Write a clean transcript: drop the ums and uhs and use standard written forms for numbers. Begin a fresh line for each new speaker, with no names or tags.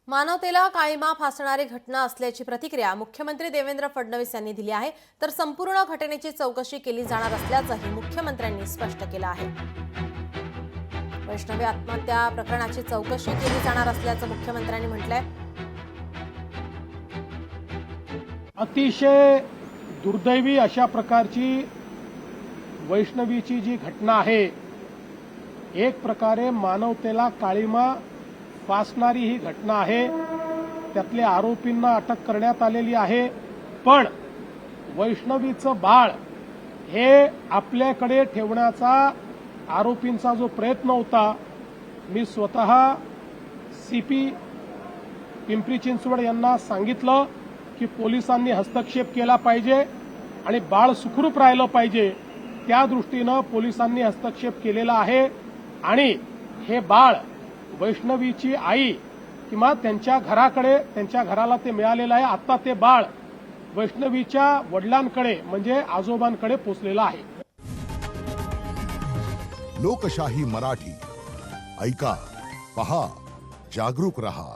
मानवतेला काळीमा फासणारी घटना असल्याची प्रतिक्रिया मुख्यमंत्री देवेंद्र फडणवीस यांनी दिली आहे। तर संपूर्ण घटनेची चौकशी केली जाणार असल्याचंही मुख्यमंत्र्यांनी स्पष्ट केलं आहे। वैष्णवी आत्महत्या प्रकरणाची चौकशी केली जाणार असल्याचं मुख्यमंत्र्यांनी म्हटलंय।
अतिशय दुर्दैवी अशा प्रकारची वैष्णवीची जी घटना आहे, एक प्रकारे मानवतेला काळीमा फासणारी ही घटना आहे। त्यातले आरोपींना अटक करण्यात आलेली आहे, पण वैष्णवीचं बाळ हे आपल्याकडे ठेवण्याचा आरोपींचा जो प्रयत्न होता, मी स्वतः सीपी पिंपरी चिंचवड यांना सांगितलं की पोलिसांनी हस्तक्षेप केला पाहिजे आणि बाळ सुखरूप राहिलं पाहिजे। त्या दृष्टीनं पोलिसांनी हस्तक्षेप केलेला आहे आणि हे बाळ वैष्णवीची आई किंवा त्यांच्या घराकडे, त्यांच्या घराला ते मिळालेलं आहे। आता ते बाळ वैष्णवीच्या वडिलांकडे म्हणजे आजोबांकडे पोहोचलेलं आहे।
लोकशाही मराठी ऐका, पहा, जागरूक रहा।